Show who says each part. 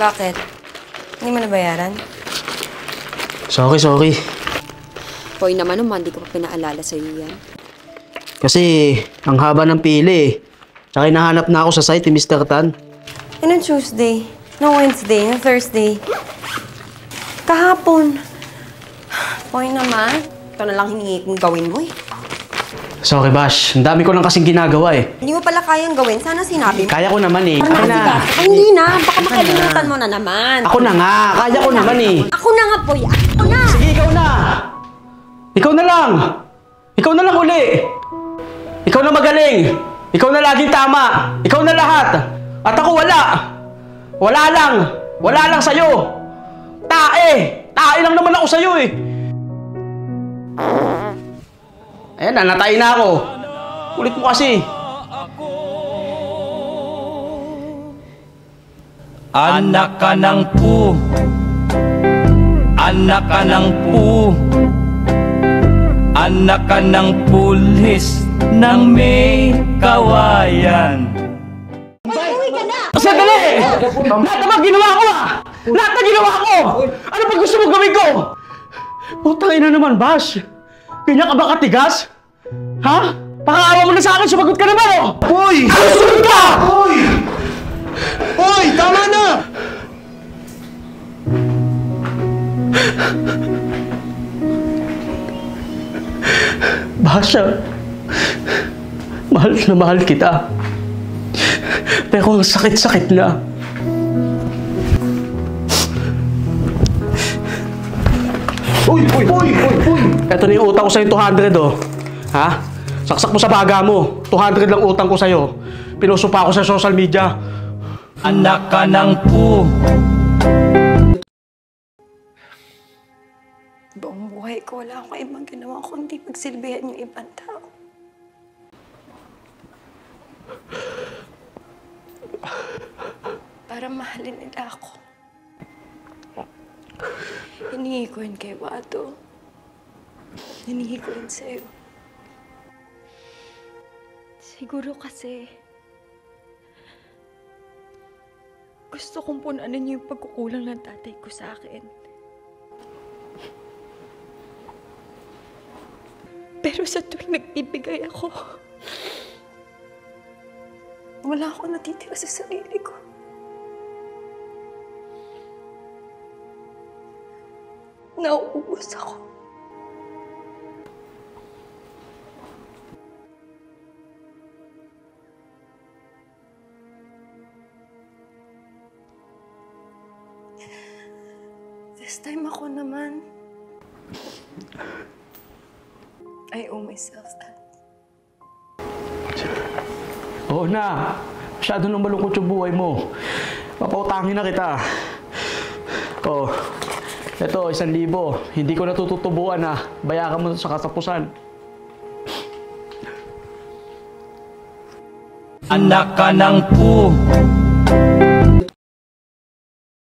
Speaker 1: Bakit? Hindi mo nabayaran?
Speaker 2: Sorry.
Speaker 1: Hoy naman naman, di ko pa pinaalala sa'yo yan.
Speaker 2: Kasi, ang haba ng pili. Tsaka hinahanap na ako sa site ni Mr. Tan.
Speaker 1: Anong Tuesday? No Wednesday? No Thursday? Kahapon. Hoy naman, ito na lang hiningi kong gawin mo eh.
Speaker 2: Sorry, Bash. Ang dami ko lang kasing ginagawa eh.
Speaker 1: Hindi mo pala kayang gawin. Sana sinabi mo.
Speaker 2: Kaya ko naman eh.
Speaker 1: Parang ay, hindi na. Baka makalimutan mo na naman.
Speaker 2: Ako na nga. Kaya ko naman eh.
Speaker 1: Ako na nga, Boy. Ako na.
Speaker 2: Sige, ikaw na. Ikaw na lang. Ikaw na lang uli. Ikaw na magaling. Ikaw na laging tama. Ikaw na lahat. At ako wala. Wala lang. Wala lang sa'yo. Tae. Tae lang naman ako sa'yo eh. Ayan na, natay na ako. Kulit mo kasi.
Speaker 3: Anak ka ng pu. Anak ka ng pu. Anak ka ng pulis ng may kawayan.
Speaker 2: Sandali! Lahat naman ginawa ko ah! Lahat na ginawa ko! Ano pa gusto mo gawin ko? Putang ina naman, Bash! Ganyan ka ba katigas? Ha? Pakaawa mo na sa akin, sumagot ka naman oh!
Speaker 4: Hoy!
Speaker 2: Sumagot ka!
Speaker 4: Hoy! Hoy! Tama na!
Speaker 2: Basha, mahal na mahal kita. Pero ang sakit-sakit na.
Speaker 4: Uy!
Speaker 2: Ito na yung utang ko sa'yo, 200 oh. Ha? Saksak mo sa baga mo. 200 lang utang ko sa'yo. Pinusupa ko sa social media.
Speaker 3: Anak ka ng pu.
Speaker 1: Buong buhay ko, wala akong ibang ginawa kundi pagsilbihan yung ibang tao. Para mahalin nila ako. Hiningi ko yun kay Wado. Hiningi ko yun sa'yo. Siguro kasi gusto kong punanan yung pagkukulang ng tatay ko sa akin. Pero sa tuwing nagbibigay ako, wala akong natitira sa sarili ko. Nauubos ako. This time ako naman. I owe myself that.
Speaker 2: Oo na. Masyado nang malungkot yung buhay mo. Papautangin na kita. Oh, eto, 1,000. Hindi ko natututubuan na. Bayaran mo sa katapusan.
Speaker 3: Anak ka ng pu.